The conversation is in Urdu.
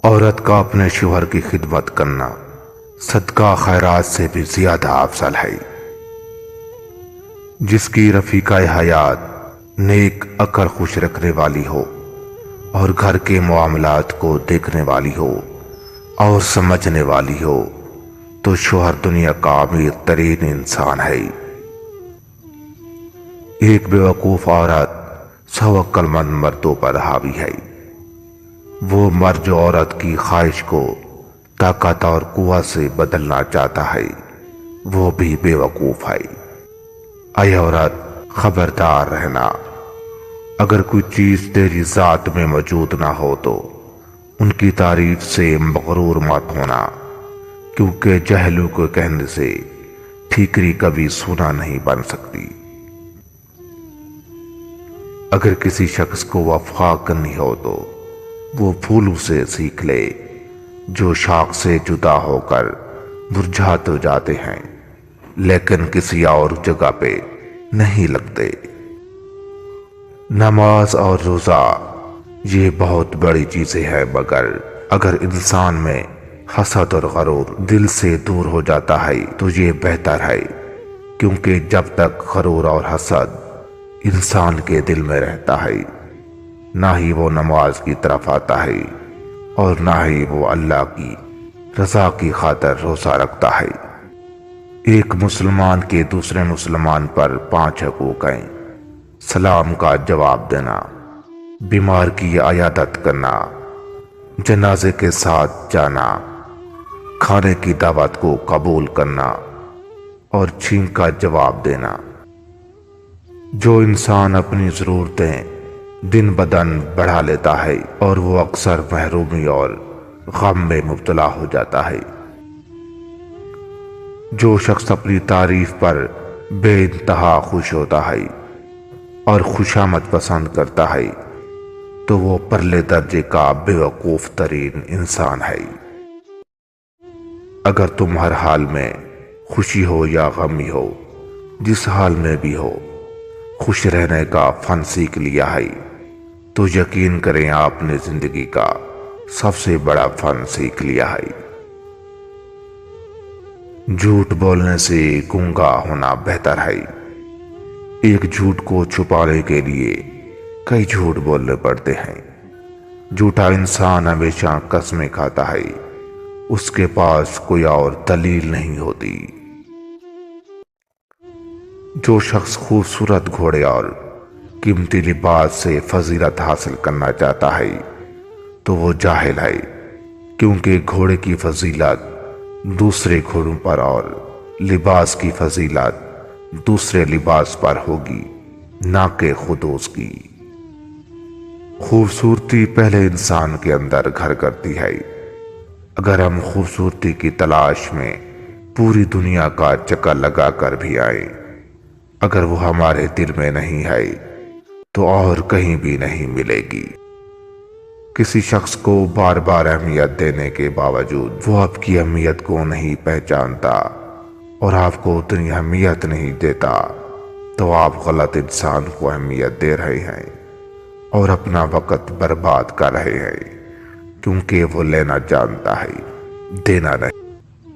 عورت کا اپنے شوہر کی خدمت کرنا صدقہ خیرات سے بھی زیادہ افضل ہے۔ جس کی رفیقہ حیات نیک عقل خوش رکھنے والی ہو اور گھر کے معاملات کو دیکھنے والی ہو اور سمجھنے والی ہو تو شوہر دنیا کا امیر ترین انسان ہے۔ ایک بیوقوف عورت 100 عقل مند مردوں پر حاوی ہے۔ وہ مرد جو عورت کی خواہش کو طاقت اور قوت سے بدلنا چاہتا ہے وہ بھی بیوقوف ہے۔ اے عورت، خبردار رہنا، اگر کوئی چیز تیری ذات میں موجود نہ ہو تو ان کی تعریف سے مغرور مت ہونا، کیونکہ جہلوں کے کہنے سے ٹھیکری کبھی سونا نہیں بن سکتی۔ اگر کسی شخص کو وفا کرنی ہو تو وہ پھولوں سے سیکھ لے جو شاخ سے جدا ہو کر مرجھا تو جاتے ہیں لیکن کسی اور جگہ پہ نہیں لگتے۔ نماز اور روزہ یہ بہت بڑی چیزیں ہیں، مگر اگر انسان میں حسد اور غرور دل سے دور ہو جاتا ہے تو یہ بہتر ہے، کیونکہ جب تک غرور اور حسد انسان کے دل میں رہتا ہے نہ ہی وہ نماز کی طرف آتا ہے اور نہ ہی وہ اللہ کی رضا کی خاطر روزہ رکھتا ہے۔ ایک مسلمان کے دوسرے مسلمان پر 5 حقوق ہیں: سلام کا جواب دینا، بیمار کی عیادت کرنا، جنازے کے ساتھ جانا، کھانے کی دعوت کو قبول کرنا اور چھینک کا جواب دینا۔ جو انسان اپنی ضرورتیں دن بدن بڑھا لیتا ہے اور وہ اکثر محرومی اور غم میں مبتلا ہو جاتا ہے۔ جو شخص اپنی تعریف پر بے انتہا خوش ہوتا ہے اور خوشامد پسند کرتا ہے تو وہ پرلے درجے کا بیوقوف ترین انسان ہے۔ اگر تم ہر حال میں خوشی ہو یا غمی ہو، جس حال میں بھی ہو، خوش رہنے کا فن سیکھ لیا ہے تو یقین کریں آپ نے زندگی کا سب سے بڑا فن سیکھ لیا ہے۔ جھوٹ بولنے سے گونگا ہونا بہتر ہے۔ ایک جھوٹ کو چھپانے کے لیے کئی جھوٹ بولنے پڑتے ہیں۔ جھوٹا انسان ہمیشہ قسمیں کھاتا ہے، اس کے پاس کوئی اور دلیل نہیں ہوتی۔ جو شخص خوبصورت گھوڑے اور قیمتی لباس سے فضیلت حاصل کرنا چاہتا ہے تو وہ جاہل ہے، کیونکہ گھوڑے کی فضیلت دوسرے گھوڑوں پر اور لباس کی فضیلت دوسرے لباس پر ہوگی، نہ کہ خود اس کی۔ خوبصورتی پہلے انسان کے اندر گھر کرتی ہے۔ اگر ہم خوبصورتی کی تلاش میں پوری دنیا کا چکر لگا کر بھی آئیں، اگر وہ ہمارے دل میں نہیں ہے تو اور کہیں بھی نہیں ملے گی۔ کسی شخص کو بار بار اہمیت دینے کے باوجود وہ آپ کی اہمیت کو نہیں پہچانتا اور آپ کو اتنی اہمیت نہیں دیتا تو آپ غلط انسان کو اہمیت دے رہے ہیں اور اپنا وقت برباد کر رہے ہیں، کیونکہ وہ لینا جانتا ہے، دینا نہیں۔